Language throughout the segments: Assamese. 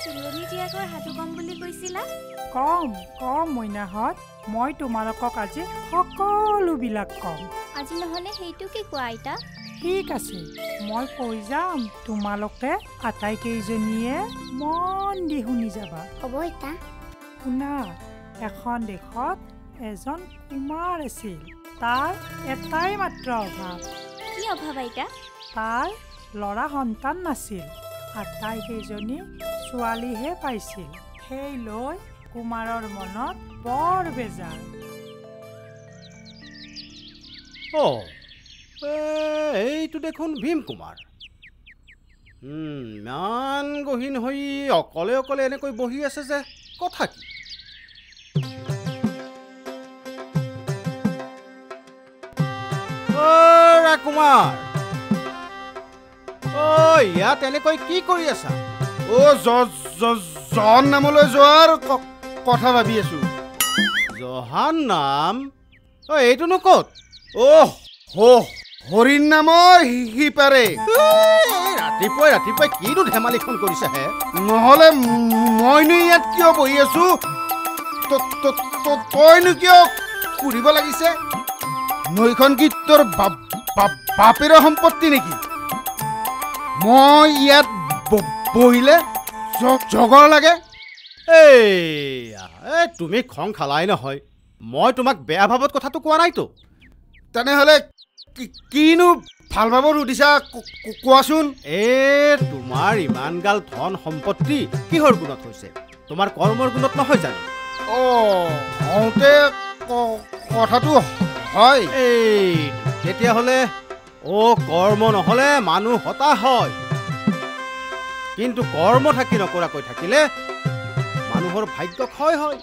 তুলনি জীয়েকৰ সাধু কম বুলি কৈছিলা কম কম মইনাহঁত মই তোমালোকক আজি সকলোবিলাক কম আজি নহলে সেইটো কি কোৱা আইতা ঠিক আছে মই কৈ যাম তোমালোকে আটাইকেইজনীয়ে মন দি শুনি যাবা হ'ব আইতা শুনা এখন দেশত এজন কুমাৰ আছিল তাৰ এটাই মাত্ৰ অভাৱ কি অভাৱ আইতা তাৰ ল'ৰা সন্তান নাছিল আটাইকেইজনী ছোৱালীহে পাইছিল সেই লৈ কুমাৰৰ মনত বৰ বেজাৰ এইটো দেখোন ভীম কুমাৰ ইমান গহীন হৈ অকলে অকলে এনেকৈ বহি আছে যে কথা কি কুমাৰ ইয়াত এনেকৈ কি কৰি আছা জন নামলৈ যোৱাৰ কথা ভাবি আছো জহান নাম এইটোনো ক'ত হৰিণ নামৰ সিপাৰে ৰাতিপুৱাই ৰাতিপুৱাই কিনো ধেমালিখন কৰিছা হে নহলে মইনো ইয়াত কিয় বহি আছো তইনো কিয় সুধিব লাগিছে নৈখন কি তোৰ বাপেৰৰ সম্পত্তি নেকি মই ইয়াত বহিলে জগৰ লাগে তুমি খং খালাই নহয় মই তোমাক বেয়া ভাৱত কথাটো কোৱা নাইতো তেনেহ'লে কিনো ভাল ভাৱত সুধিছা কোৱাচোন তোমাৰ ইমানগাল ধন সম্পত্তি কিহৰ গুণত হৈছে তোমাৰ কৰ্মৰ গুণত নহয় জানো হওঁতে কথাটো হয় তেতিয়াহ'লে কৰ্ম নহ'লে মানুহ হতাশ হয় কিন্তু কৰ্ম থাকি নকৰাকৈ থাকিলে মানুহৰ ভাগ্য ক্ষয় হয়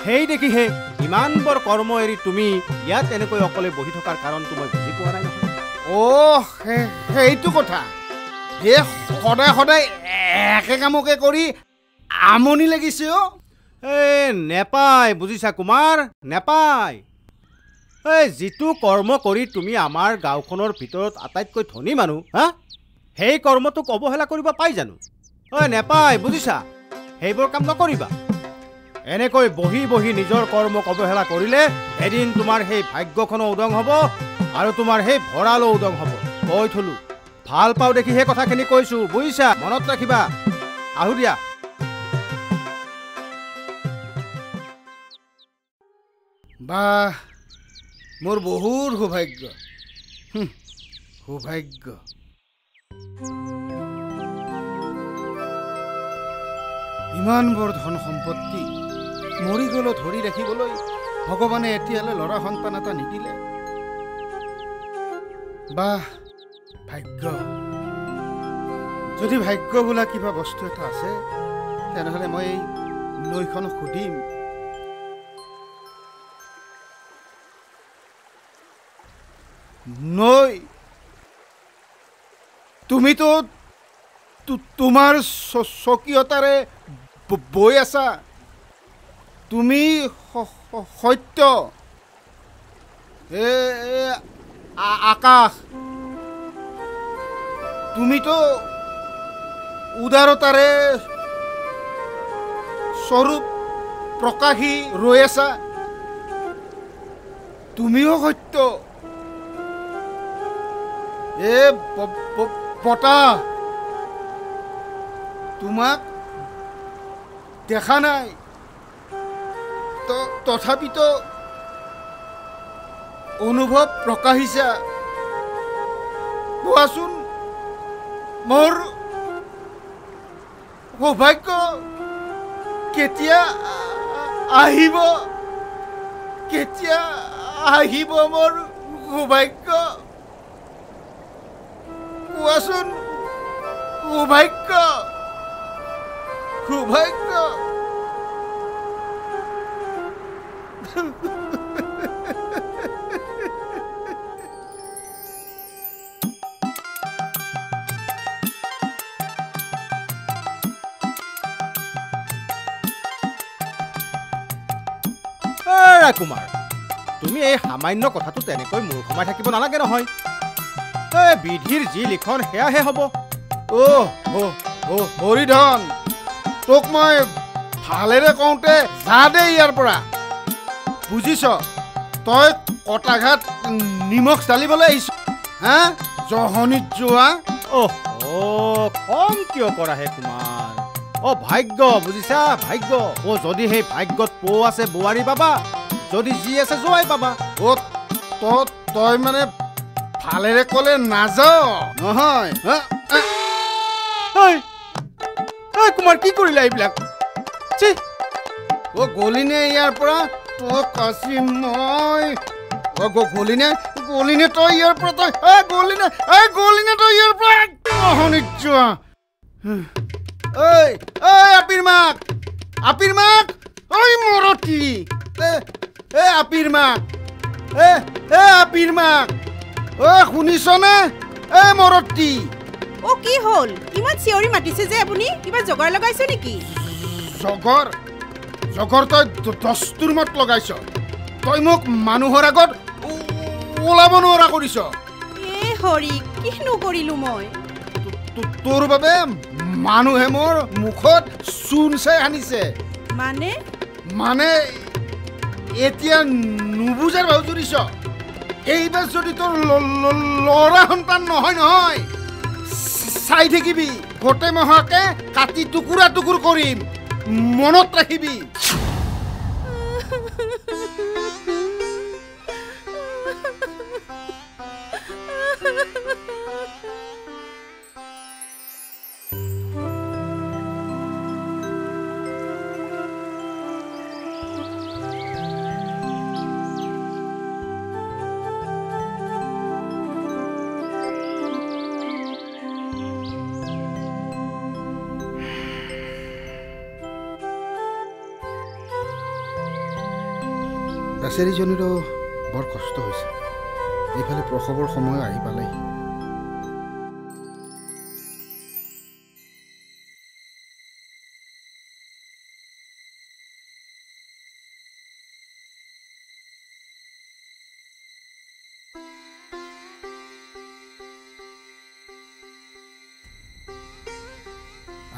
সেই দেখিহে ইমান বৰ কৰ্ম এৰি তুমি ইয়াত এনেকৈ অকলে বহি থকাৰ কাৰণটো মই বুজি পোৱা নাই নহয় সেইটো কথা সদায় সদায় একে কামকে কৰি আমনি লাগিছে নেপায় বুজিছা কুমাৰ নেপায় যিটো কৰ্ম কৰি তুমি আমাৰ গাঁওখনৰ ভিতৰত আটাইতকৈ ধনী মানুহ সেই কৰ্মটোক অৱহেলা কৰিব পাই জানো নেপায় বুজিছা সেইবোৰ কাম নকৰিবা এনেকৈ বহি বহি নিজৰ কৰ্মক অৱহেলা কৰিলে এদিন তোমাৰ সেই ভাগ্যখনো উদং হ'ব আৰু তোমাৰ সেই ভঁৰালো উদং হ'ব কৈ থলো ভাল পাওঁ দেখি সেই কথাখিনি কৈছো বুজিছা মনত ৰাখিবা আহো দিয়া বাহ মোৰ বহুত সৌভাগ্য সৌভাগ্য ইমান বৰ ধন সম্পত্তি মৰি গ'লো ধৰি ৰাখিবলৈ ভগৱানে এতিয়ালৈ ল'ৰা সন্তান এটা নিদিলে বাহ ভাগ্য যদি ভাগ্য বোলা কিবা বস্তু এটা আছে তেনেহ'লে মই এই নৈখনক সুধিম নৈ তুমিতো তোমাৰ স্বকীয়তাৰে বৈ আছা তুমি সত্য আকাশ তুমিতো উদাৰতাৰে স্বৰূপ প্ৰকাশী ৰৈ আছা তুমিও সত্য বতাহ তোমাক দেখা নাই তথাপিতো অনুভৱ প্ৰকাশিছা কোৱাচোন মোৰ সৌভাগ্য কেতিয়া আহিব মোৰ সৌভাগ্য কোৱাচোন সৌভাগ্য কুমাৰ তুমি এই সামান্য কথাটো তেনেকৈ মূৰ ঘমাই থাকিব নালাগে নহয় বিধিৰ যি লিখন সেয়াহে হ'ব হৰিধন তোক মই ভালেৰে কওঁতে যা দে ইয়াৰ পৰা বুজিছ তই কটাঘাট নিমখ চালিবলৈ আহিছ হা জহনিত যোৱা খং কিয় কৰা হে কুমাৰ ভাগ্য বুজিছা ভাগ্য যদি সেই ভাগ্যত পৌ আছে বোৱাৰী পাবা যদি যি আছে জোৱাই পাবা তই মানে ভালেৰে ক'লে নাযাও নহয় কুমাৰ কি কৰিলা এইবিলাক গলিনে ইয়াৰ পৰা তোক কাচি মই গলিনে তই ইয়াৰ পৰা তই গলিনে তই ইয়াৰ পৰা জহনিত যোৱা আপিৰ মাক ঐ মৰতি আপিৰ মাক শুনিছনে মৰতি কি হ'ল ইমান চিঞৰি মাতিছে যে আপুনি কিবা জগাৰ লগাইছে নেকি জগৰ তই দস্তুৰ মত লগাইছ তই মোক মানুহৰ আগত ওলাব নোৱাৰা কৰিছ হৰি কিনো কৰিলো মই তোৰ বাবে মানুহে মোৰ মুখত চূণ চাই আনিছে মানে এতিয়া নুবুজাৰ ভাও জুৰিছ এইবাৰ যদি তোৰ ল'ৰা সন্তান নহয় চাই থাকিবি গোটেই মহাকে কাটি টুকুৰা কৰিম মনত ৰাখিবি বেচেৰীজনীৰো বৰ কষ্ট হৈছে এইফালে প্ৰসৱৰ সময় আহি পালেহি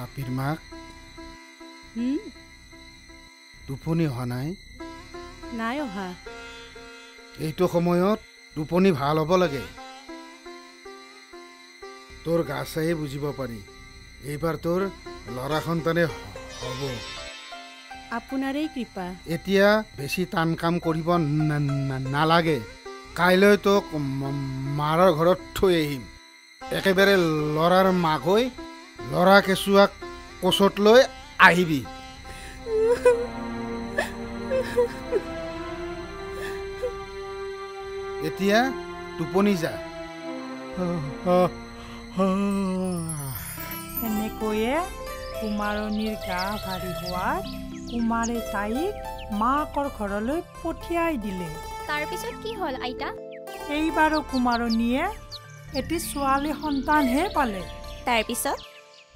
আপিৰ মাক টোপনি অহা নাই অহা এইটো সময়ত টোপনি ভাল হ'ব লাগে তোৰ গা চায়ে বুজিব পাৰি এইবাৰ তোৰ ল'ৰা সন্তানে হ'ব আপোনাৰেই কৃপা এতিয়া বেছি টান কাম কৰিব নালাগে কাইলৈ তোক মাৰৰ ঘৰত থৈ আহিম একেবাৰে ল'ৰাৰ মাক হৈ ল'ৰা কেঁচুৱাক কোচত লৈ আহিবি এতিয়া টোপনি যা এনেকৈয়ে কুমাৰণীৰ গা ভাৰী হোৱাত কুমাৰে তাইক মাকৰ ঘৰলৈ পঠিয়াই দিলে তাৰপিছত কি হ'ল আইতা এইবাৰো কুমাৰণীয়ে এটি ছোৱালী সন্তানহে পালে তাৰপিছত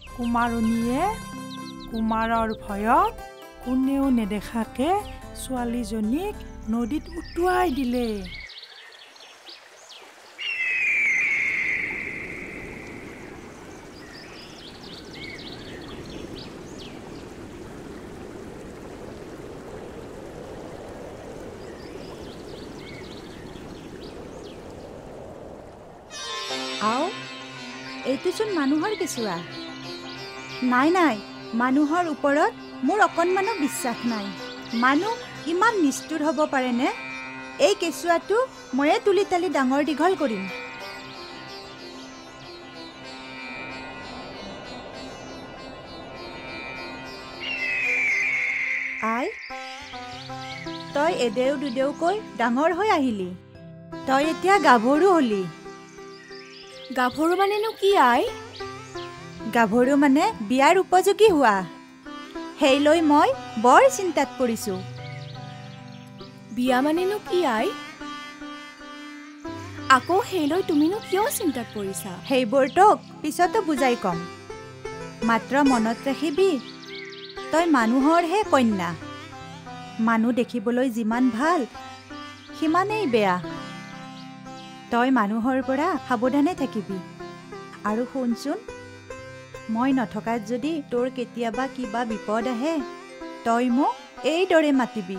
কুমাৰণীয়ে কুমাৰৰ ভয়ত কোনেও নেদেখাকে ছোৱালীজনীক নদীত উটুৱাই দিলে এইটোচোন মানুহৰ কেঁচুৱা নাই মানুহৰ ওপৰত মোৰ অকণমানো বিশ্বাস নাই মানুহ ইমান নিষ্ঠুৰ হ'ব পাৰেনে এই কেঁচুৱাটো ময়ে তুলি তালি ডাঙৰ দীঘল কৰিম আই তই এদেও দুদেওকৈ ডাঙৰ হৈ আহিলি তই এতিয়া গাভৰু হলি গাভৰু মানেনো কি আই গাভৰু মানে বিয়াৰ উপযোগী হোৱা সেইলৈ মই বৰ চিন্তাত পৰিছোঁ বিয়া মানেনো কি আই আকৌ সেইলৈ তুমিনো কিয় চিন্তাত পৰিছা সেইবোৰ তোক পিছতো বুজাই কম মাত্ৰ মনত ৰাখিবি তই মানুহৰহে কন্যা মানুহ দেখিবলৈ যিমান ভাল সিমানেই বেয়া তই মানুহৰ পৰা সাৱধানে থাকিবি আৰু শুনচোন মই নথকাত যদি তোৰ কেতিয়াবা কিবা বিপদ আহে তই মোক এইদৰে মাতিবি।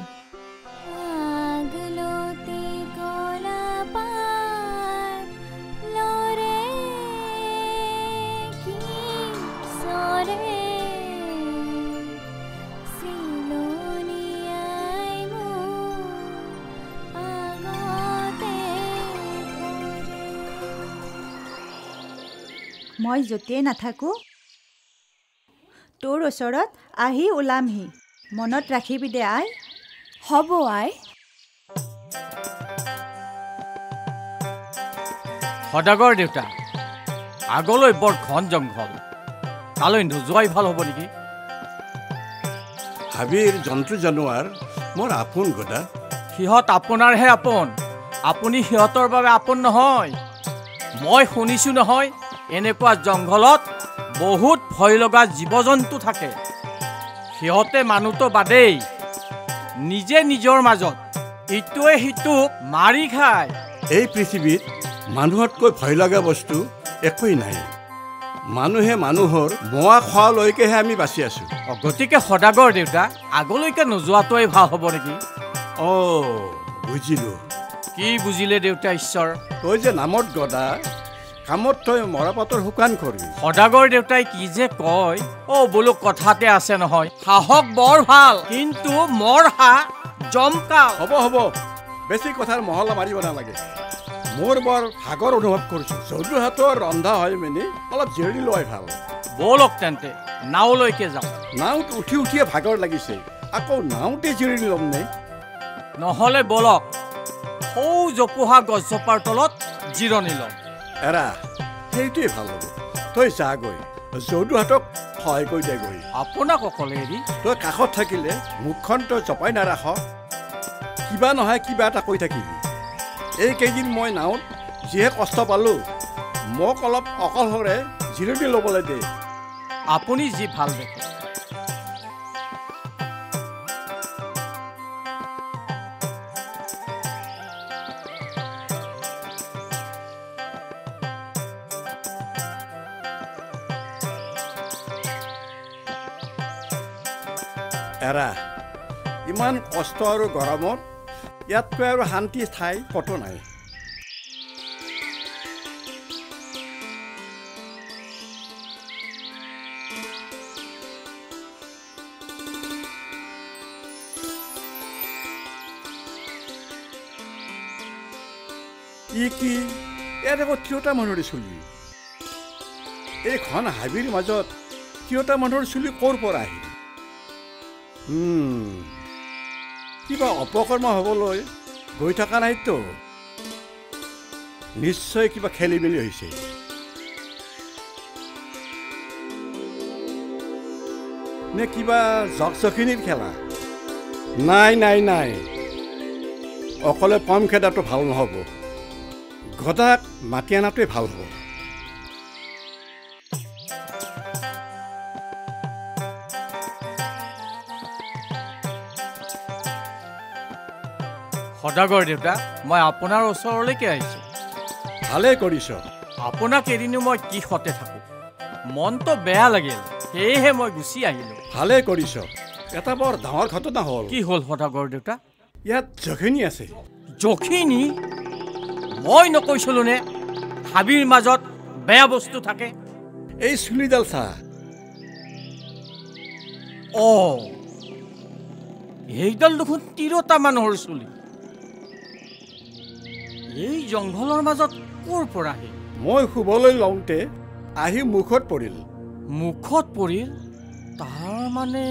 মই য'তেই নাথাকোঁ তোৰ ওচৰত আহি ওলামহি। মনত ৰাখিবি দে আই। হ'ব আই। সদাগৰ দেউতা, আগলৈ বৰ ঘন জংঘল, তালৈ নোযোৱাই ভাল হ'ব নেকি? হাবিৰ জন্তু জানোৱাৰ মোৰ আপোন গদা। সিহঁত আপোনাৰহে আপোন, আপুনি সিহঁতৰ বাবে আপোন নহয়। মই শুনিছোঁ নহয়, এনেকুৱা জংঘলত বহুত ভয় লগা জীৱ জন্তু থাকে। সিহঁতে মানুহটো বাদেই নিজে নিজৰ মাজত ইটোৱে সিটোক মাৰি খায়। এই পৃথিৱীত মানুহতকৈ ভয় লগা বস্তু একোৱেই নাই। মানুহে মানুহৰ মোৱা খোৱালৈকেহে আমি বাচি আছোঁ। গতিকে সদাগৰ দেউতা, আগলৈকে নোযোৱাটোৱেই ভাল হ'ব নেকি? বুজিলোঁ। কি বুজিলে দেউতা ঈশ্বৰ? তই যে নামত গদা, কামত তই মৰাপাতৰ শুকান কৰিবি। সদাগৰ দেউতাই কি যে কয়, বোলো কথাতে আছে নহয়, সাহস বৰ ভাল, কিন্তু মোৰ হাঁহ জমকাও। হ'ব বেছি কথাৰ মহলা মাৰিব নালাগে। মোৰ বৰ ভাগৰ অনুভৱ কৰিছোঁ। যোৰহাটৰ ৰন্ধা হয় মানে অলপ জিৰণি লোৱাই ভাল। ব'লক তেন্তে নাওলৈকে যাওঁ। নাওত উঠিয়ে ভাগৰ লাগিছে, আকৌ নাওতে জিৰণি ল'ম নে? নহ'লে ব'লক সৌ জোপোহা গছজোপাৰ তলত জিৰণি ল'ম। এৰা, সেইটোৱে ভাল হ'ব। তই যা গৈ, যৌদুহাটক সহায় কৰি দে গৈ। আপোনাক অকলে এৰি? তই কাষত থাকিলে মুখখন তই জপাই নাৰাখ, কিবা নহয় কিবা এটা কৈ থাকিবি। এইকেইদিন মই নাওত যিহে কষ্ট পালোঁ, মোক অলপ অকলশৰে জিৰণি ল'বলৈ দে। আপুনি যি ভাল দেখে। এৰা, ইমান কষ্ট আৰু গৰমত ইয়াতকৈ আৰু শান্তি ঠাই ক'তো নাই। কি ইয়াত আকৌ তিৰোতা মানুহৰ চুলি? এই ঘন হাবিৰ মাজত তিৰোতা মানুহৰ চুলি ক'ৰ পৰা আহিল? কিবা অপকৰ্ম হ'বলৈ গৈ থকা নাইতো, নিশ্চয় কিবা খেলি মেলি হৈছে। নে কিবা জকজকিনীৰ খেলা? নাই, অকলে পম খেদাটো ভাল নহ'ব। গদাক মাতি অনাটোৱে ভাল হ'ব। সদাগৰ দেউতা, মই আপোনাৰ ওচৰলৈকে আহিছোঁ। ভালেই কৰিছ। আপোনাক এদিনো মই কি সতে থাকোঁ, মনটো বেয়া লাগিল, সেয়েহে মই গুচি আহিলোঁ। ভালেই কৰিছ। এটা বৰ ডাঙৰ ঘটনা হ'ল। কি হ'ল সদাগৰ দেউতা? ইয়াত জখিনী আছে। জখিনী? মই নকৈছিলোঁ নে হাবিৰ মাজত বেয়া বস্তু থাকে? এই চুলিডাল চা। এইডাল দেখোন তিৰোতা মানুহৰ চুলি। এই জংঘলৰ মাজত ক'ৰ পৰা আহিল? মই শুবলৈ লওঁতে আহি মুখত পৰিল। মুখত পৰিল? তাৰ মানে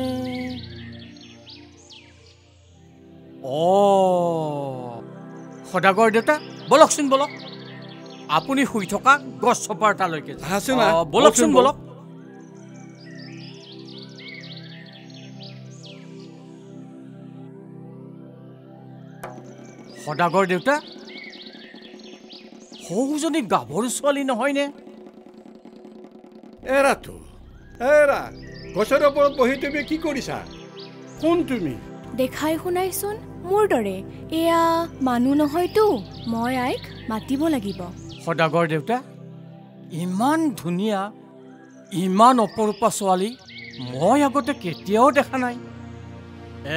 সদাগৰ দেউতা, বলকচোন বলক। আপুনি শুই থকা গছ চপাৰ তালৈকে বলকচোন বলক। সদাগৰ দেউতা, সৌজনী গাভৰু ছোৱালী নহয়নে? এৰাতো, গছৰ ওপৰত বহি তুমি কি কৰিছা? কোন তুমি? দেখাই শুনাইচোন মোৰ দৰে। এয়া মানুহ নহয়তো, মই আইক মাতিব লাগিব। সদাগৰ দেউতা, ইমান ধুনীয়া ইমান অপৰূপা ছোৱালী মই আগতে কেতিয়াও দেখা নাই।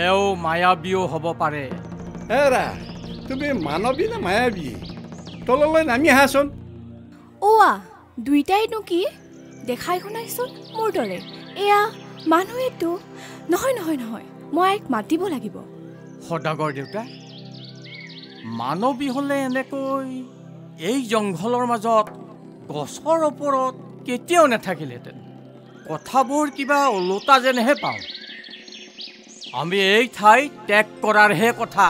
এও মায়াবীও হ'ব পাৰে। এৰা তুমি মানৱী নে মায়াবী? তললৈ নামি আহাচোন। অ' দুইটাইনো কি দেখাই শুনাইচোন মোৰ দৰে। এয়া মানুহেতো নহয় নহয় নহয়, মই আইক মাতিব লাগিব। সদাগৰ দেউতা, মানৱী হ'লে এনেকৈ এই জংঘলৰ মাজত গছৰ ওপৰত কেতিয়াও নাথাকিলেহেঁতেন। কথাবোৰ কিবা ওলোটা যেনহে পাওঁ। আমি এই ঠাই ত্যাগ কৰাৰহে কথা।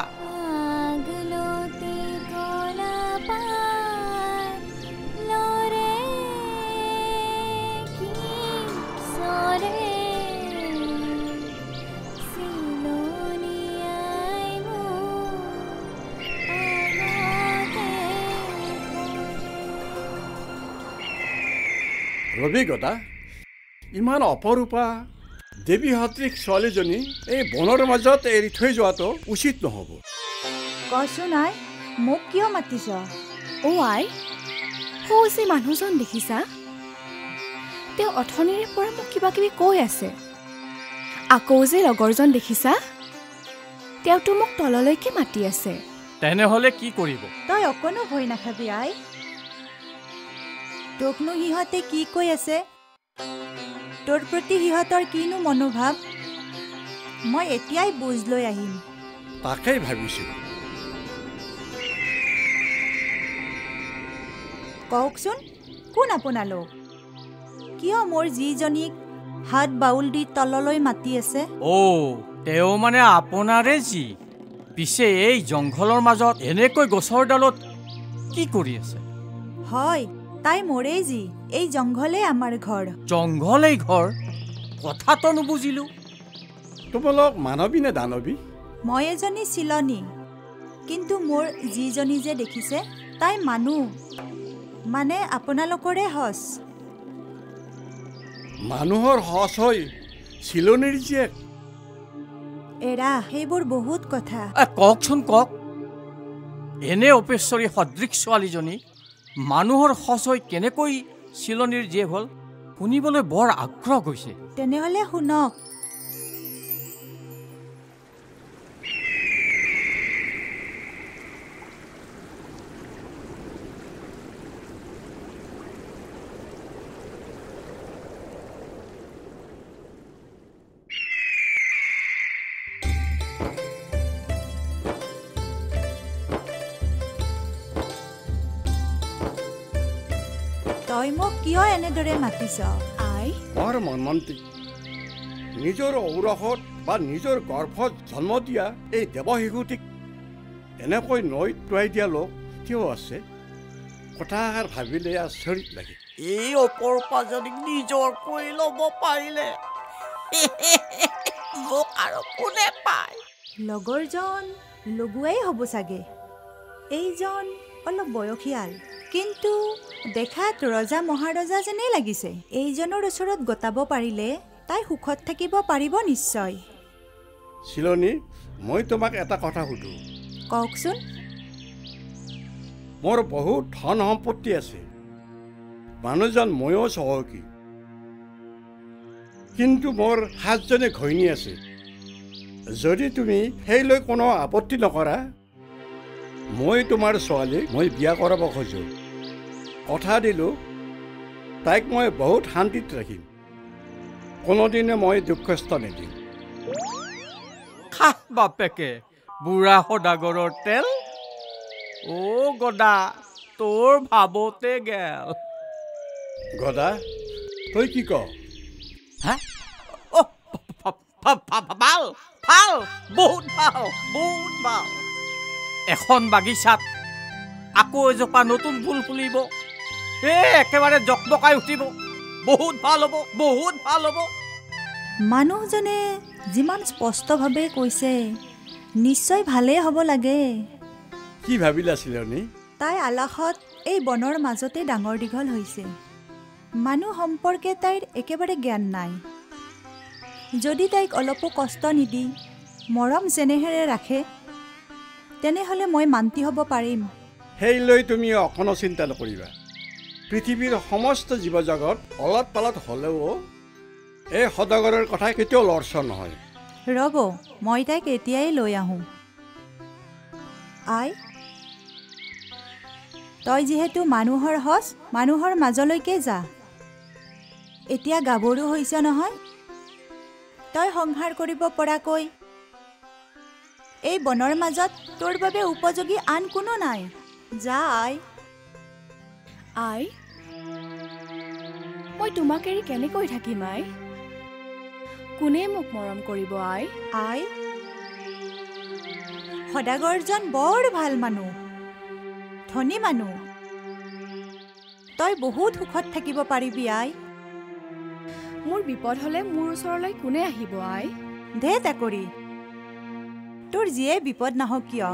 ৰবিগতা, ইমান অপৰূপা দেৱী সদৃশ ছোৱালীজনী এই বনৰ মাজত এৰি থৈ যোৱাটো উচিত নহ'ব। কচোন আই, মোক কিয় মাতিছ? অ' আই, সৌ যে মানুহজন দেখিছা, তেওঁ অথনিৰে পৰা মোক কিবা কিবি কৈ আছে। আকৌ যে লগৰজন দেখিছা, তেওঁতো মোক তললৈকে মাতি আছে। তেনেহ'লে কি কৰিব? তই অকণো ভয় নাখাবি আই। তোকনো সিহঁতে কি কৈ আছে, তোৰ প্ৰতি সিহঁতৰ কিনো মনোভাৱ, মই এতিয়াই বুজ লৈ আহিম। তাকেই ভাবিছোঁ। কওকচোন, কোন আপোনালোক? কিয় মোৰ যিজনীক হাত বাউল দি তললৈ মাতি আছে? অ' তেওঁ মানে আপোনাৰে যি। পিছে এই জংঘলৰ মাজত এনেকৈ গছৰ ডালত কি কৰি আছে? হয়, তাই মোৰেই যি। এই জংঘলে আমাৰ ঘৰ। জংঘলেই ঘৰ? কথাটো নুবুজিলোঁ। তোমালোক মানৱী নে দানৱী? মই এজনী চিলনী, কিন্তু মোৰ যিজনী যে দেখিছে তাই মানুহ, মানে আপোনালোকৰে সঁচ। মানুহৰ সঁচ হৈ চিলনীৰ জীয়েক? এৰা, সেইবোৰ বহুত কথা। কওকচোন কওক, এনে অপেশ্বৰী সদৃশ ছোৱালীজনী মানুহৰ সঁচ হৈ কেনেকৈ চিলনীৰ জীয়েক হ'ল? শুনিবলৈ বৰ আগ্ৰহ গৈছে। তেনেহ'লে শুনক। তই মোক কিয় এনেদৰে মাতিছ? আই, বৰ মৰ্মান্তিক। নিজৰ ঔৰসত বা নিজৰ গৰ্ভত জন্ম দিয়া এই দেৱশিশুটিক এনেকৈ নৈত টুৱাই দিয়া লোক কিয় আছে? কথাষাৰ ভাবিলে আচৰিত লাগে। এই অপৰূপাজনীক নিজৰ কৰি ল'ব পাৰিলে মোক আৰু কোনে পায়? লগৰজন লগুৱাই হ'ব চাগে। এইজন অলপ বয়সীয়াল, কিন্তু দেখাত ৰজা মহাৰজা যেনেই লাগিছে। এইজনৰ ওচৰত গতাব পাৰিলে তাই সুখত থাকিব পাৰিব নিশ্চয়। চিলনী, মই তোমাক এটা কথা সুধোঁ। কওকচোন। মোৰ বহুত ধন সম্পত্তি আছে, মানুহজন ময়ো চহকী, কিন্তু মোৰ 7জনী ঘৈণী আছে। যদি তুমি সেইলৈ কোনো আপত্তি নকৰা, মই তোমাৰ ছোৱালীক মই বিয়া কৰাব খোজোঁ। কথা দিলোঁ, তাইক মই বহুত শান্তিত ৰাখিম, কোনোদিনে মই দুখ কষ্ট নিদিম। খাহ বাপেকে, বুঢ়া সদাগৰৰ তেল। অ' গদা, তোৰ ভাবতে গেল। গদা, তই কি ক? হা? ভাল ভাল, বহুত ভাল, বহুত ভাল। এখন বাগিচাত আকৌ এজোপা নতুন ফুল ফুলিব, একেবাৰে জকমকাই উঠিব। বহুত ভাল হ'ব, বহুত ভাল হ'ব। মানুহজনে যিমান স্পষ্টভাৱে কৈছে, নিশ্চয় ভালেই হ'ব লাগে। কি ভাবিলা চিলনী? তাই আলাসত এই বনৰ মাজতে ডাঙৰ দীঘল হৈছে। মানুহ সম্পৰ্কে তাইৰ একেবাৰে জ্ঞান নাই। যদি তাইক অলপো কষ্ট নিদি মৰম চেনেহেৰে ৰাখে, তেনেহ'লে মই মান্তি হ'ব পাৰিম। সেইলৈ তুমি অকণো চিন্তা নকৰিবা। পৃথিৱীৰ সমস্ত জীৱ জগত অলপ পালত হ'লেও এই সদাগৰৰ কথা কেতিয়াও লৰচৰ নহয়। ৰ'ব, মই তাইক এতিয়াই লৈ আহোঁ। আই, তই যিহেতু মানুহৰ হজ, মানুহৰ মাজলৈকে যা। এতিয়া গাভৰু হৈছে নহয়, তই সংহাৰ কৰিব পৰাকৈ এই বনৰ মাজত তোৰ বাবে উপযোগী আন কোনো নাই। যা আই। আই, মই তোমাক এৰি কেনেকৈ থাকিম আই? কোনে মোক মৰম কৰিব আই? আই, সদাগৰজন বৰ ভাল মানুহ, ধনী মানুহ। তই বহুত সুখত থাকিব পাৰিবি আই। মোৰ বিপদ হ'লে মোৰ ওচৰলৈ কোনে আহিব আই? দে তাকৰি, তোৰ যিয়ে বিপদ নাহক কিয়,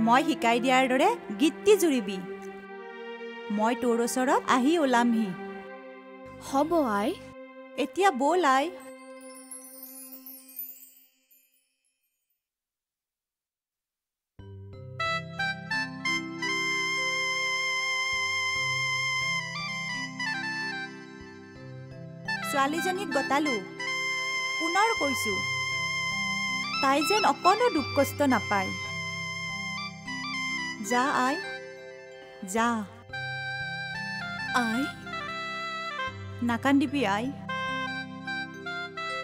মই শিকাই দিয়াৰ দৰে গীতটি জুৰিবি। মই তোৰ ওচৰত আহি ওলামহি। হ'ব আই। এতিয়া ব'ল আই। ছোৱালীজনীক গতালো, পুনৰ কৈছো, তাই যেন অকণো দুখ কষ্ট নাপায়। যা আই, যা। আই, নাকান্দিবি আই।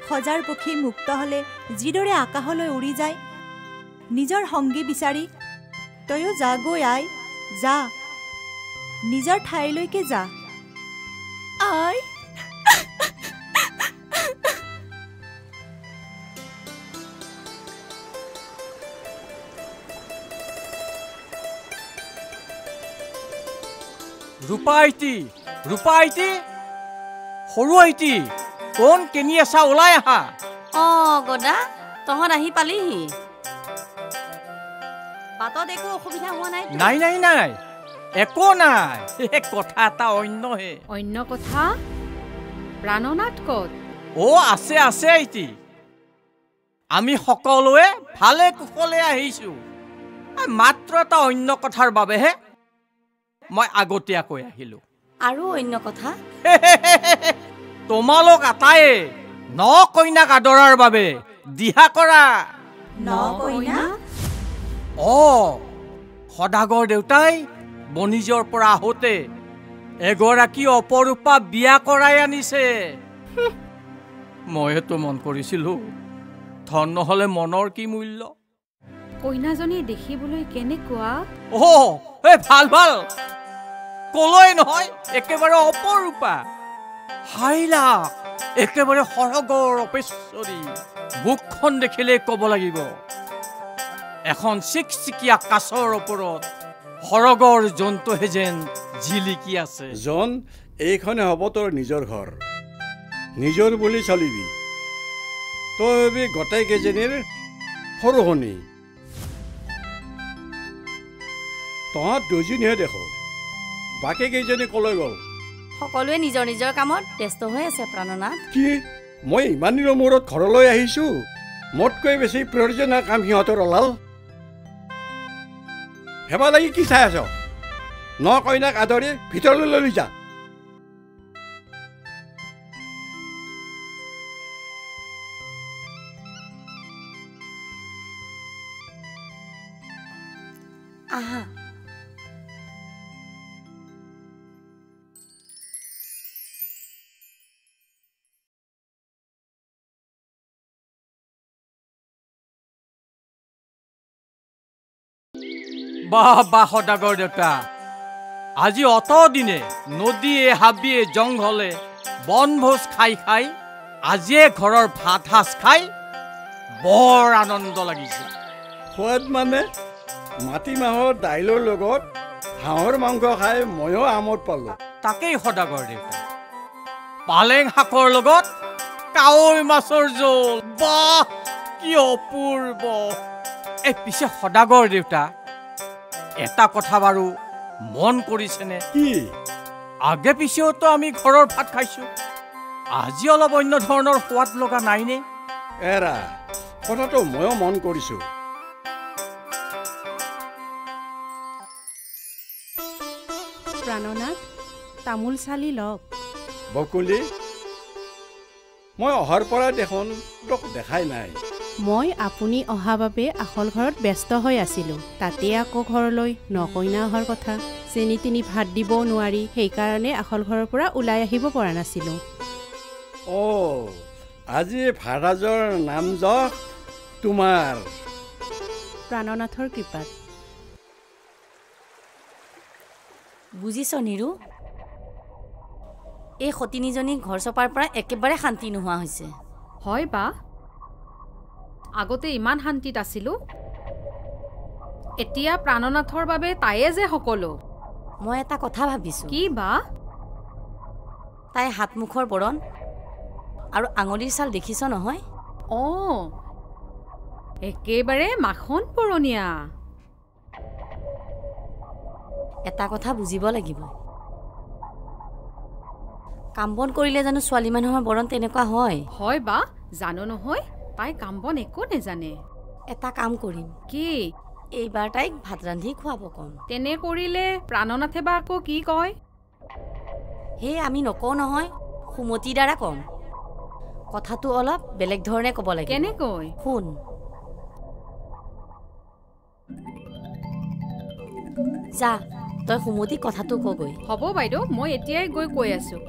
সজাৰ পক্ষী মুক্ত হ'লে যিদৰে আকাশলৈ উৰি যায়, নিজৰ সংগী বিচাৰি তয়ো যাগৈ আই, যা। নিজৰ ঠাইলৈকে যা। আই, ৰূপা আইটি, ৰূপা আইটি, সৰু আইটি, কোন কেনি আছা? ওলাই আহা। গদা, তহঁত আহি পালিহি। বাটত একো অসুবিধা হোৱা নাই? নাই নাই নাই, একো নাই। কথা এটা অন্যহে। অন্য কথা? প্ৰাণনাথ ক'ত? আছে আছে আইটি, আমি সকলোৱে ভালে কুশলে আহিছো। মাত্ৰ এটা অন্য কথাৰ বাবেহে মই আগতীয়াকৈ আহিলো। আৰু অন্য কথা? তোমালোক আটায়ে ন কইনাক আদৰাৰ বাবে দিহা কৰা। ন কইনা? সদাগৰ দেউতাই বনিজৰ পৰা আহোঁতে এগৰাকী অপৰূপা বিয়া কৰাই আনিছে। মইতো মন কৰিছিলো, ধন নহলে মনৰ কি মূল্য। কইনাজনী দেখিবলৈ কেনেকুৱা? ভাল ভাল, কলৈ নহয়, একেবাৰে অপৰূপা। হাইলা, একেবাৰে সৰগৰ অপেশ্বৰী। মুখখন দেখিলেই ক'ব লাগিব, এখন চিকচিকীয়া কাছৰ ওপৰত সৰগৰ জন্তুহে যেন জিলিকি আছে। জন, এইখনে হ'ব তোৰ নিজৰ ঘৰ, নিজৰ বুলি চলিবি। তই হবি গোটেইকেইজনীৰ সৰু শনি। তহঁত দুজনীহে দেখো, বাকী কেইজনী কলৈ গ'ল? সকলোৱে নিজৰ নিজৰ কামত ব্যস্ত হৈ আছে। প্ৰাণনাথ, কি মই ইমান দিনৰ মূৰত ঘৰলৈ আহিছো, মোতকৈ বেছি প্ৰয়োজনীয় কাম সিহঁতৰ ওলাল। হেবা লাগি কি চাই আছ? ন কইনাক আদৰি ভিতৰলৈ লৈ যা। আহা। বাহ সদাগৰ দেউতা, আজি অত দিনে নদীয়ে হাবিয়ে জংঘলে বনভোজ খাই খাই আজিয়ে ঘৰৰ ভাত সাজ খাই বৰ আনন্দ লাগিছে। সোৱাদ মানে মাটিমাহৰ দাইলৰ লগত হাঁহৰ মাংস খাই ময়ো আমোদ পালো। তাকেই সদাগৰ দেউতা, পালেং শাকৰ লগত কাৱৈ মাছৰ জোল, বাহ কি অপূৰ্ব। পিছে সদাগৰ দেউতা, এটা কথা বাৰু মন কৰিছেনে? কি? আগে পিছেওতো আমি ঘৰৰ ভাত খাইছো, আজি অলপ অন্য ধৰণৰ সোৱাদ লগা নাইনে? এৰা, কথাটো ময়ো মন কৰিছো। প্ৰাণনাথ তামোল চালি লওক। বকুলি মই অহাৰ পৰা দেখোন তোক দেখাই নাই। মই আপুনি অহা বাবে আখল ঘৰত ব্যস্ত হৈ আছিলোঁ। তাতে আকৌ ঘৰলৈ নকইনা অহাৰ কথা। চেনি তিনি ভাত দিবও নোৱাৰি, সেইকাৰণে আখল ঘৰৰ পৰা ওলাই আহিব পৰা নাছিলোঁ। আজি ভাড়াজৰ নাম যশ তোমাৰ। প্ৰাণনাথৰ কৃপাত। বুজিছ নিৰু, এই সতিনীজনী ঘৰ চপাৰ পৰা একেবাৰে শান্তি নোহোৱা হৈছে। হয় বা, আগতে ইমান শান্তিত আছিলোঁ, এতিয়া প্ৰাণনাথৰ বাবে তাইয়ে যে সকলো। মই এটা কথা ভাবিছোঁ। কি বা? তাই হাতমুখৰ বৰণ আৰু আঙুলিৰ ছাল দেখিছ নহয়? একেবাৰে মাখন পৰণীয়া। এটা কথা বুজিব লাগিব, কাম বন কৰিলে জানো ছোৱালী মানুহৰ বৰণ তেনেকুৱা হয়? হয় বা, জানো নহয়, তাই কাম বন একো নেজানে। এটা কাম কৰিম। কি? এইবাৰ তাইক ভাত ৰান্ধি খুৱাব কম। তেনে কৰিলে প্ৰাণনাথে বা আকৌ কি কয়? হে আমি নকওঁ নহয়, সুমতিৰ দ্বাৰা কম। কথাটো অলপ বেলেগ ধৰণে ক'ব লাগে। কেনেকৈ? শুন। যা, তই সুমতিক কথাটো কগৈ। হ'ব বাইদেউ, মই এতিয়াই গৈ কৈ আছোঁ।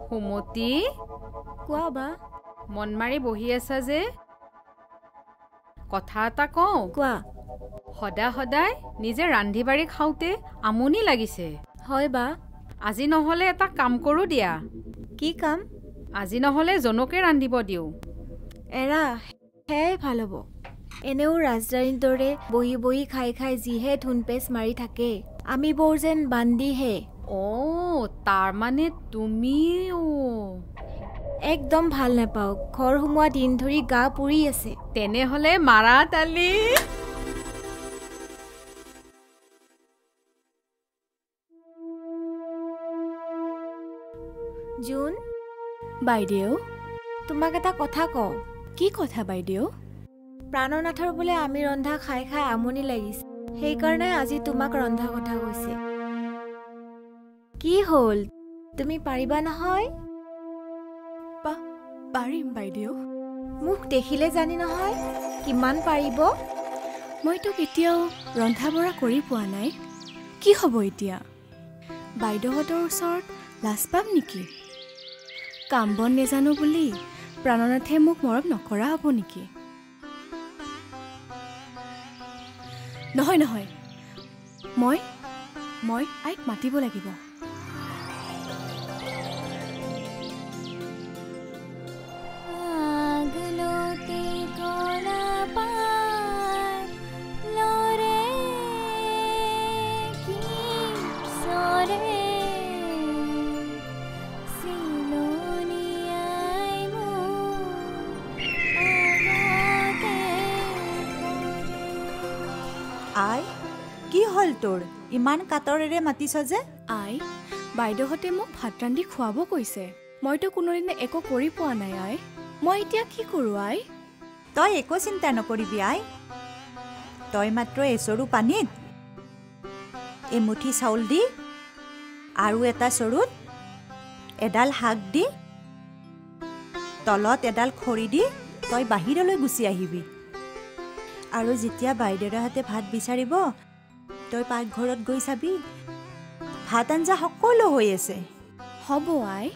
সুমতি, কোৱা বা। মন মাৰি বহি আছা যে, কথা এটা কওঁ। কোৱা। সদায় নিজে ৰান্ধি বাঢ়ি খাওঁতে আমনি লাগিছে। হয় বা। আজি নহ'লে এটা কাম কৰোঁ দিয়া। কি কাম? আজি নহ'লে জনকে ৰান্ধিব দিওঁ। এৰা, সেয়াই ভাল হ'ব। এনেও ৰাজধানীৰ দৰে বহি বহি খাই খাই যিহে ধুনপেচ মাৰি থাকে, আমি বৰ যেন বান্দিহে। তাৰমানে তুমিও একদম ভাল নাপাওঁ। ঘৰ সোমোৱা দিন ধৰি গা পুৰি আছে। তেনেহ'লে মাৰা তালি। জোন, বাইদেউ তোমাক এটা কথা কওঁ। কি কথা বাইদেউ? প্ৰাণনাথৰ বোলে আমি ৰন্ধা খাই খাই আমনি লাগিছে, সেইকাৰণে আজি তোমাক ৰন্ধা কথা কৈছে। কি হ'ল, তুমি পাৰিবা নহয়? পাৰিম বাইদেউ। মোক দেখিলে জানি নহয় কিমান পাৰিব। মইতো কেতিয়াও ৰন্ধা বঢ়া কৰি পোৱা নাই। কি হ'ব এতিয়া? বাইদেউহঁতৰ ওচৰত লাজ পাম নেকি? কাম বন নেজানো বুলি প্ৰাণনাথে মোক মৰম নকৰা হ'ব নেকি? নহয়, মই আইক মাতিব লাগিব। আই, কি হ'ল তোৰ? ইমান কাতৰেৰে মাতিছ যে? আই, বাইদেউহঁতে মোক ভাত ৰান্ধি খুৱাব কৈছে। মইতো কোনোদিনে একো কৰি পোৱা নাই আই। মই এতিয়া কি কৰোঁ আই? তই একো চিন্তা নকৰিবি আই। তই মাত্ৰ এচৰু পানীত এমুঠি চাউল দি আৰু এটা চৰুত এডাল শাক দি তলত এডাল খৰি দি তই বাহিৰলৈ গুচি আহিবি। আৰু যেতিয়া বাইদেউহঁতে ভাত বিচাৰিব, তই পাকঘৰত গৈ চাবি ভাত আঞ্জা সকলো হৈ আছে। হ'ব আই।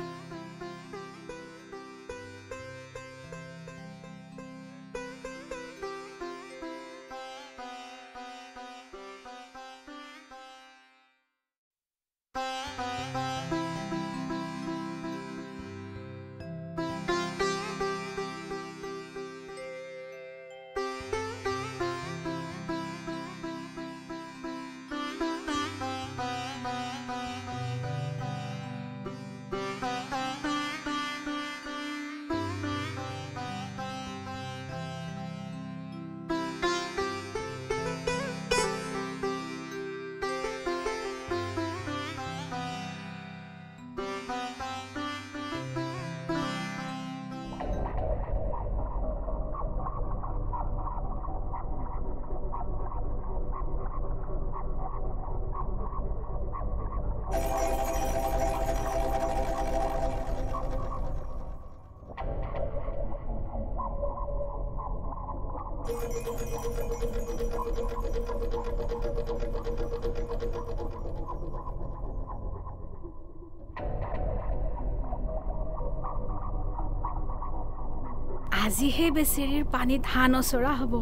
আজি সেই বেচেৰীৰ পানীত হাঁহ নচৰা হ'ব।